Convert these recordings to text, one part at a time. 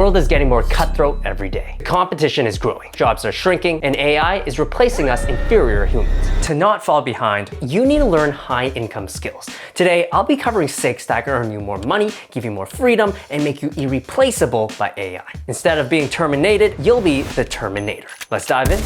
world is getting more cutthroat every day. The competition is growing, jobs are shrinking, and AI is replacing us inferior humans. To not fall behind, you need to learn high-income skills. Today, I'll be covering 6 that can earn you more money, give you more freedom, and make you irreplaceable by AI. Instead of being terminated, you'll be the Terminator. Let's dive in.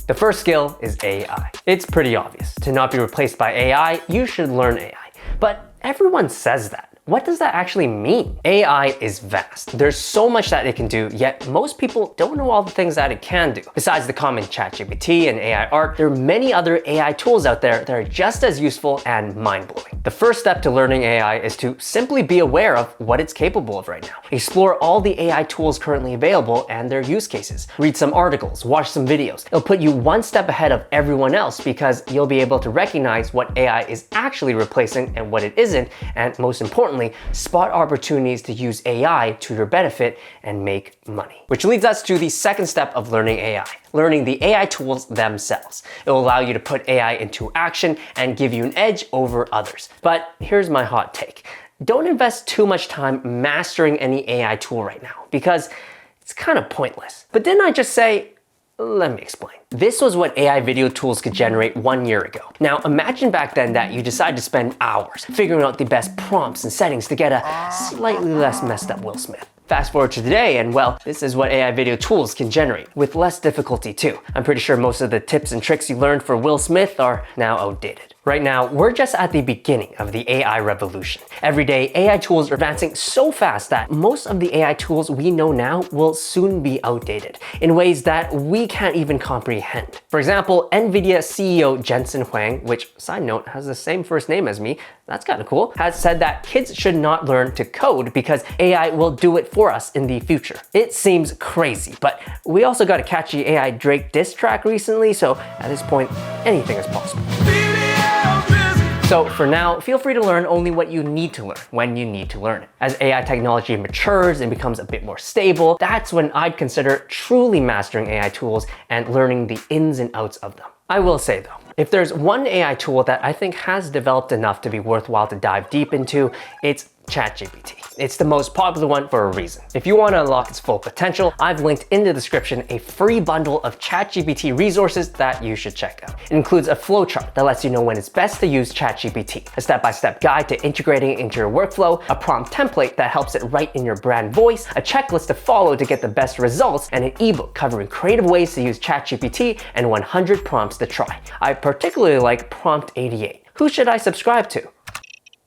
The first skill is AI. It's pretty obvious. To not be replaced by AI, you should learn AI. But everyone says that. What does that actually mean? AI is vast. There's so much that it can do, yet most people don't know all the things that it can do. Besides the common ChatGPT and AI art, there are many other AI tools out there that are just as useful and mind-blowing. The first step to learning AI is to simply be aware of what it's capable of right now. Explore all the AI tools currently available and their use cases. Read some articles, watch some videos. It'll put you one step ahead of everyone else because you'll be able to recognize what AI is actually replacing and what it isn't, and most importantly, spot opportunities to use AI to your benefit and make money. Which leads us to the second step of learning AI, learning the AI tools themselves. It will allow you to put AI into action and give you an edge over others. But here's my hot take. Don't invest too much time mastering any AI tool right now because it's kind of pointless. But didn't I just say, let me explain. This was what AI video tools could generate 1 year ago. Now imagine back then that you decided to spend hours figuring out the best prompts and settings to get a slightly less messed up Will Smith. Fast forward to today and well, this is what AI video tools can generate, with less difficulty too. I'm pretty sure most of the tips and tricks you learned for Will Smith are now outdated. Right now, we're just at the beginning of the AI revolution. Every day, AI tools are advancing so fast that most of the AI tools we know now will soon be outdated in ways that we can't even comprehend. For example, NVIDIA CEO Jensen, which side note has the same first name as me, that's kind of cool, has said that kids should not learn to code because AI will do it for us in the future. It seems crazy, but we also got a catchy AI Drake diss track recently, so at this point, anything is possible. So for now, feel free to learn only what you need to learn when you need to learn it. As AI technology matures and becomes a bit more stable, that's when I'd consider truly mastering AI tools and learning the ins and outs of them. I will say though, if there's one AI tool that I think has developed enough to be worthwhile to dive deep into, it's ChatGPT. It's the most popular one for a reason. If you want to unlock its full potential, I've linked in the description a free bundle of ChatGPT resources that you should check out. It includes a flowchart that lets you know when it's best to use ChatGPT, a step-by-step guide to integrating it into your workflow, a prompt template that helps it write in your brand voice, a checklist to follow to get the best results, and an ebook covering creative ways to use ChatGPT and 100 prompts to try. I particularly like prompt 88. Who should I subscribe to?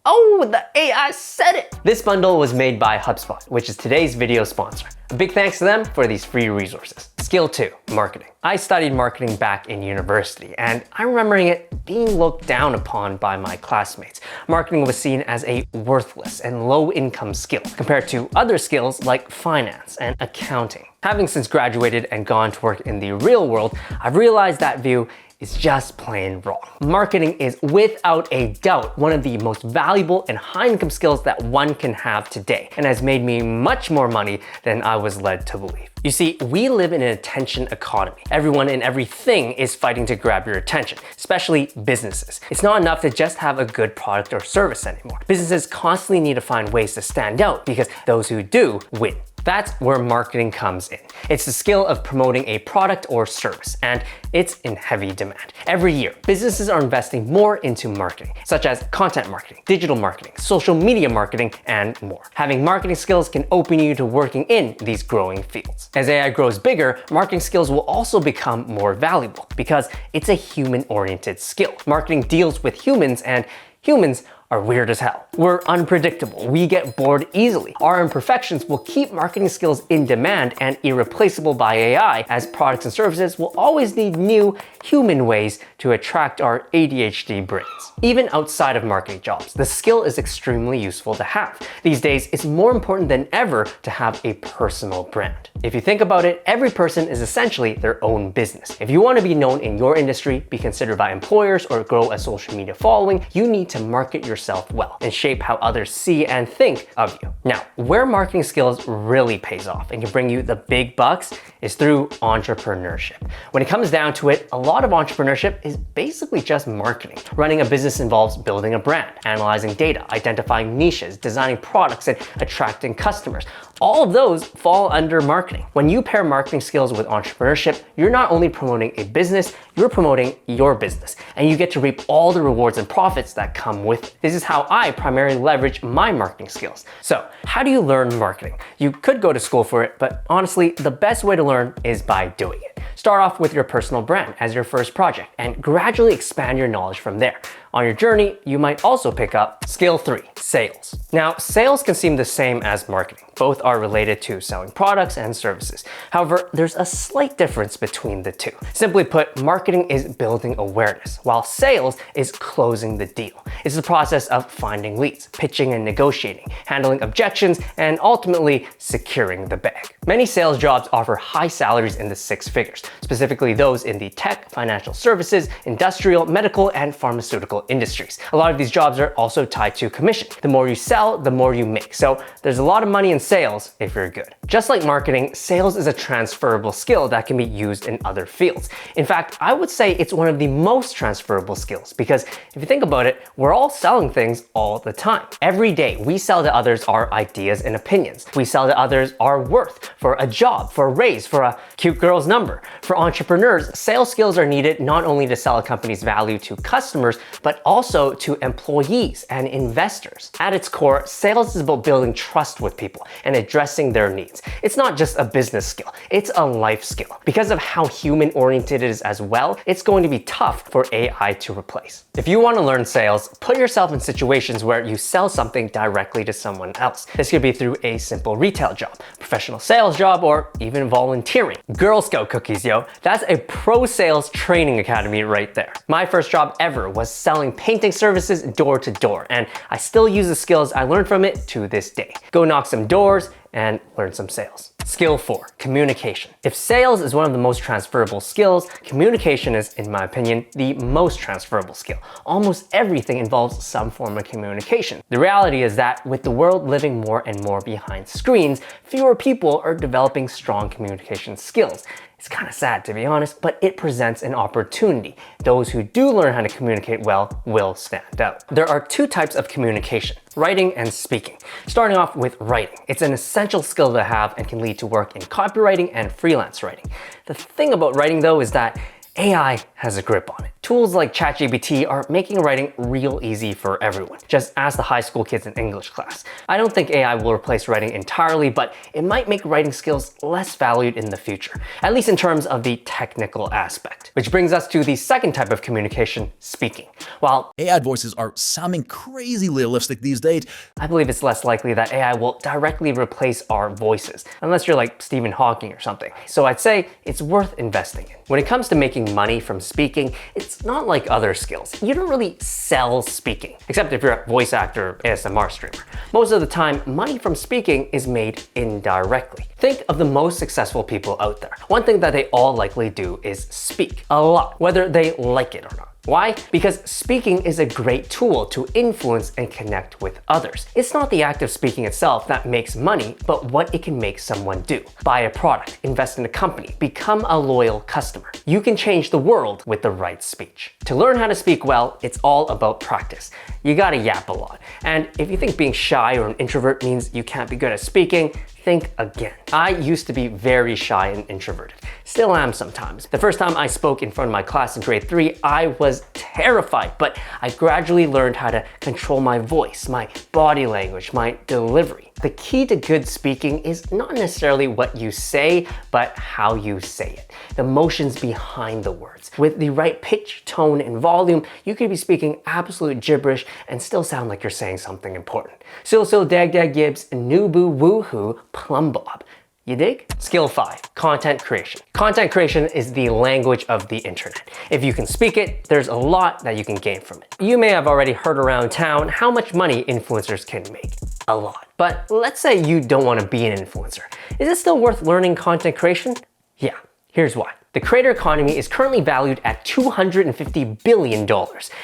Oh, the AI said it! This bundle was made by HubSpot, which is today's video sponsor. A big thanks to them for these free resources. Skill 2, marketing. I studied marketing back in university, and I'm remembering it being looked down upon by my classmates. Marketing was seen as a worthless and low-income skill compared to other skills like finance and accounting. Having since graduated and gone to work in the real world, I've realized that view is just plain wrong. Marketing is without a doubt one of the most valuable and high-income skills that one can have today, and has made me much more money than I was led to believe. You see, we live in an attention economy. Everyone and everything is fighting to grab your attention, especially businesses. It's not enough to just have a good product or service anymore. Businesses constantly need to find ways to stand out because those who do win. That's where marketing comes in. It's the skill of promoting a product or service, and it's in heavy demand. Every year, businesses are investing more into marketing, such as content marketing, digital marketing, social media marketing, and more. Having marketing skills can open you to working in these growing fields. As AI grows bigger, marketing skills will also become more valuable because it's a human-oriented skill. Marketing deals with humans, and humans are weird as hell. We're unpredictable. We get bored easily. Our imperfections will keep marketing skills in demand and irreplaceable by AI, as products and services will always need new human ways to attract our ADHD brains. Even outside of marketing jobs, the skill is extremely useful to have. These days, it's more important than ever to have a personal brand. If you think about it, every person is essentially their own business. If you want to be known in your industry, be considered by employers, or grow a social media following, you need to market yourself well and shape how others see and think of you. Now, where marketing skills really pays off and can bring you the big bucks is through entrepreneurship. When it comes down to it, a lot of entrepreneurship is is basically just marketing. Running a business involves building a brand, analyzing data, identifying niches, designing products, and attracting customers. All of those fall under marketing. When you pair marketing skills with entrepreneurship, you're not only promoting a business, you're promoting your business, and you get to reap all the rewards and profits that come with it. This is how I primarily leverage my marketing skills. So, how do you learn marketing? You could go to school for it, but honestly, the best way to learn is by doing it. Start off with your personal brand as your first project and gradually expand your knowledge from there. On your journey, you might also pick up skill 3, sales. Now, sales can seem the same as marketing. Both are related to selling products and services. However, there's a slight difference between the two. Simply put, marketing is building awareness, while sales is closing the deal. It's the process of finding leads, pitching and negotiating, handling objections, and ultimately securing the bag. Many sales jobs offer high salaries in the 6 figures, specifically those in the tech, financial services, industrial, medical, and pharmaceutical industries. A lot of these jobs are also tied to commission. The more you sell, the more you make. So there's a lot of money in sales if you're good. Just like marketing, sales is a transferable skill that can be used in other fields. In fact, I would say it's one of the most transferable skills because if you think about it, we're all selling things all the time. Every day, we sell to others our ideas and opinions. We sell to others our worth for a job, for a raise, for a cute girl's number. For entrepreneurs, sales skills are needed not only to sell a company's value to customers, but also to employees and investors. At its core, sales is about building trust with people and addressing their needs. It's not just a business skill, it's a life skill. Because of how human-oriented it is as well, it's going to be tough for AI to replace. If you want to learn sales, put yourself in situations where you sell something directly to someone else. This could be through a simple retail job, professional sales job, or even volunteering. Girl Scout cookies, yo. That's a pro sales training academy right there. My first job ever was selling painting services door to door, and I still use the skills I learned from it to this day. Go knock some doors and learn some sales. Skill 4, communication. If sales is one of the most transferable skills, communication is, in my opinion, the most transferable skill. Almost everything involves some form of communication. The reality is that with the world living more and more behind screens, fewer people are developing strong communication skills. It's kind of sad to be honest, but it presents an opportunity. Those who do learn how to communicate well will stand out. There are 2 types of communication, writing and speaking. Starting off with writing. It's an essential skill to have and can lead to work in copywriting and freelance writing. The thing about writing though is that AI has a grip on it. Tools like ChatGPT are making writing real easy for everyone. Just ask the high school kids in English class. I don't think AI will replace writing entirely, but it might make writing skills less valued in the future, at least in terms of the technical aspect. Which brings us to the second type of communication, speaking. While AI voices are sounding crazy realistic these days, I believe it's less likely that AI will directly replace our voices, unless you're like Stephen Hawking or something. So I'd say it's worth investing in. When it comes to making money from speaking, it's not like other skills. You don't really sell speaking, except if you're a voice actor or ASMR streamer. Most of the time, money from speaking is made indirectly. Think of the most successful people out there. One thing that they all likely do is speak a lot, whether they like it or not. Why? Because speaking is a great tool to influence and connect with others. It's not the act of speaking itself that makes money, but what it can make someone do. Buy a product, invest in a company, become a loyal customer. You can change the world with the right speech. To learn how to speak well, it's all about practice. You gotta yap a lot. And if you think being shy or an introvert means you can't be good at speaking, think again. I used to be very shy and introverted. Still am sometimes. The first time I spoke in front of my class in grade 3, I was terrified, but I gradually learned how to control my voice, my body language, my delivery. The key to good speaking is not necessarily what you say, but how you say it. The motions behind the words. With the right pitch, tone, and volume, you could be speaking absolute gibberish and still sound like you're saying something important. Sil dag dag gibs, nubu woohoo, plum bob. You dig? Skill 5, content creation. Content creation is the language of the internet. If you can speak it, there's a lot that you can gain from it. You may have already heard around town how much money influencers can make. A lot. But let's say you don't want to be an influencer. Is it still worth learning content creation? Yeah, here's why. The creator economy is currently valued at $250 billion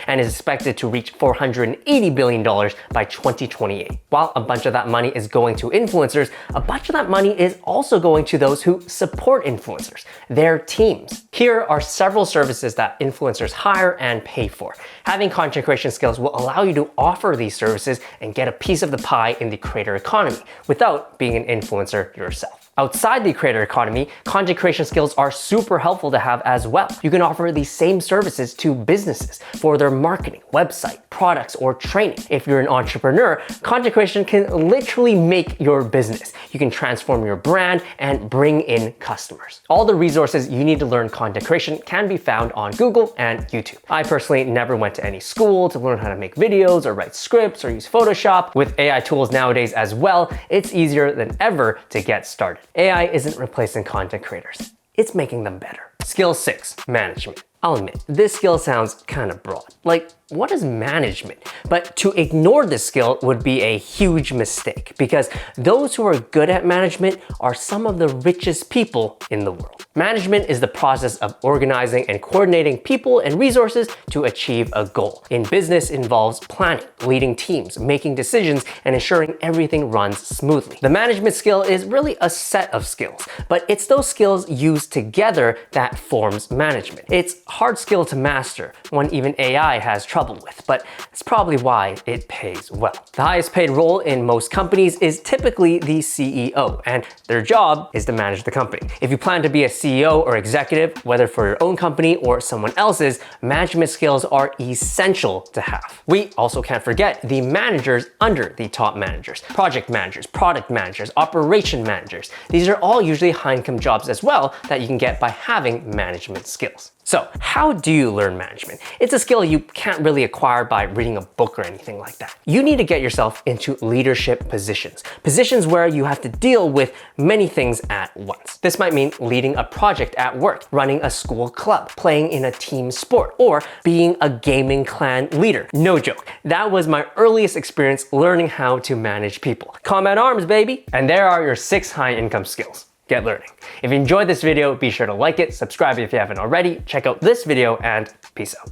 and is expected to reach $480 billion by 2028. While a bunch of that money is going to influencers, a bunch of that money is also going to those who support influencers, their teams. Here are several services that influencers hire and pay for. Having content creation skills will allow you to offer these services and get a piece of the pie in the creator economy without being an influencer yourself. Outside the creator economy, content creation skills are super helpful to have as well. You can offer these same services to businesses for their marketing, website, products, or training. If you're an entrepreneur, content creation can literally make your business. You can transform your brand and bring in customers. All the resources you need to learn content creation can be found on Google and YouTube. I personally never went to any school to learn how to make videos or write scripts or use Photoshop. With AI tools nowadays as well, it's easier than ever to get started. AI isn't replacing content creators, it's making them better. Skill 6, management. I'll admit, this skill sounds kind of broad. Like, what is management? But to ignore this skill would be a huge mistake because those who are good at management are some of the richest people in the world. Management is the process of organizing and coordinating people and resources to achieve a goal. In business, it involves planning, leading teams, making decisions, and ensuring everything runs smoothly. The management skill is really a set of skills, but it's those skills used together that forms management. It's a hard skill to master, one even AI has trouble with, but it's probably why it pays well. The highest paid role in most companies is typically the CEO, and their job is to manage the company. If you plan to be a CEO or executive, whether for your own company or someone else's, management skills are essential to have. We also can't forget the managers under the top managers, project managers, product managers, operation managers. These are all usually high-income jobs as well that you can get by having management skills. So how do you learn management? It's a skill you can't really acquire by reading a book or anything like that. You need to get yourself into leadership positions, positions where you have to deal with many things at once. This might mean leading a project at work, running a school club, playing in a team sport, or being a gaming clan leader. No joke, that was my earliest experience learning how to manage people. Combat arms, baby! And there are your 6 high-income skills. Get learning. If you enjoyed this video, be sure to like it, subscribe if you haven't already, check out this video, and peace out.